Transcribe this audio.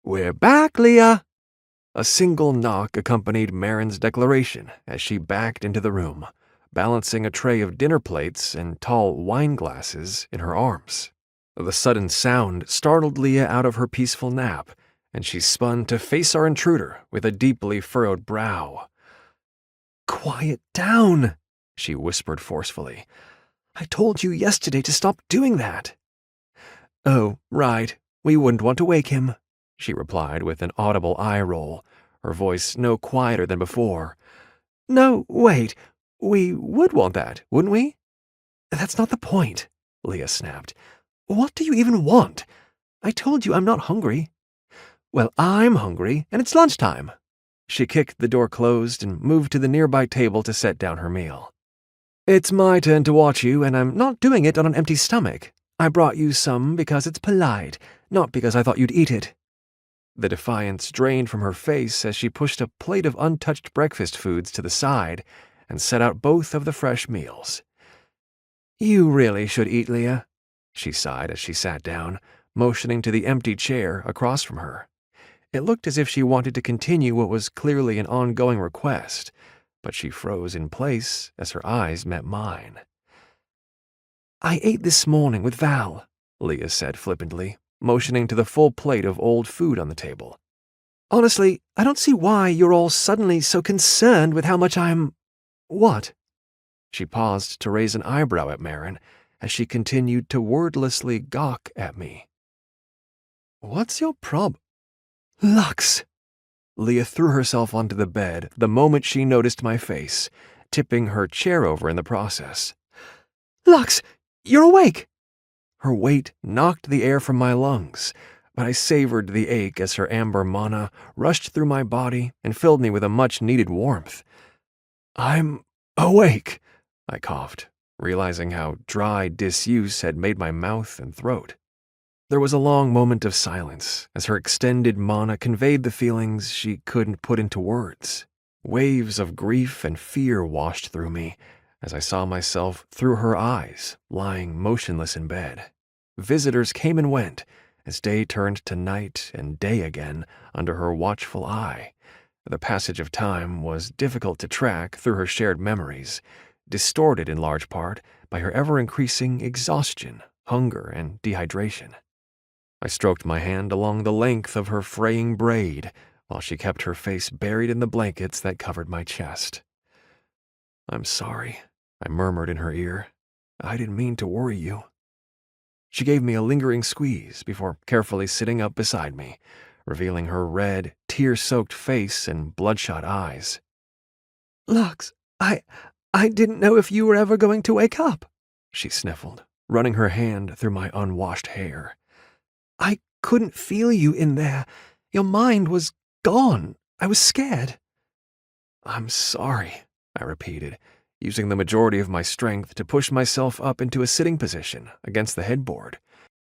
"We're back, Leah!" A single knock accompanied Marin's declaration as she backed into the room, balancing a tray of dinner plates and tall wine glasses in her arms. The sudden sound startled Leah out of her peaceful nap, and she spun to face our intruder with a deeply furrowed brow. "Quiet down," she whispered forcefully. "I told you yesterday to stop doing that." "Oh, right. We wouldn't want to wake him," she replied with an audible eye roll, her voice no quieter than before. "No, wait. We would want that, wouldn't we?" "That's not the point," Leah snapped. "What do you even want? I told you I'm not hungry." "Well, I'm hungry, and it's lunchtime." She kicked the door closed and moved to the nearby table to set down her meal. "It's my turn to watch you, and I'm not doing it on an empty stomach. I brought you some because it's polite, not because I thought you'd eat it." The defiance drained from her face as she pushed a plate of untouched breakfast foods to the side and set out both of the fresh meals. "You really should eat, Leah," she sighed as she sat down, motioning to the empty chair across from her. It looked as if she wanted to continue what was clearly an ongoing request, but she froze in place as her eyes met mine. "I ate this morning with Val," Leah said flippantly, motioning to the full plate of old food on the table. "Honestly, I don't see why you're all suddenly so concerned with how much I'm—" "What?" She paused to raise an eyebrow at Marin as she continued to wordlessly gawk at me. "What's your prob—" "Lux!" Leah threw herself onto the bed the moment she noticed my face, tipping her chair over in the process. "Lux, you're awake!" Her weight knocked the air from my lungs, but I savored the ache as her amber mana rushed through my body and filled me with a much-needed warmth. "I'm awake," I coughed, realizing how dry disuse had made my mouth and throat. There was a long moment of silence as her extended mana conveyed the feelings she couldn't put into words. Waves of grief and fear washed through me as I saw myself through her eyes, lying motionless in bed. Visitors came and went as day turned to night and day again under her watchful eye. The passage of time was difficult to track through her shared memories, distorted in large part by her ever-increasing exhaustion, hunger, and dehydration. I stroked my hand along the length of her fraying braid while she kept her face buried in the blankets that covered my chest. "I'm sorry," I murmured in her ear. "I didn't mean to worry you." She gave me a lingering squeeze before carefully sitting up beside me, revealing her red, tear-soaked face and bloodshot eyes. "Lux, I didn't know if you were ever going to wake up," she sniffled, running her hand through my unwashed hair. "I couldn't feel you in there. Your mind was gone. I was scared." "I'm sorry," I repeated, using the majority of my strength to push myself up into a sitting position against the headboard,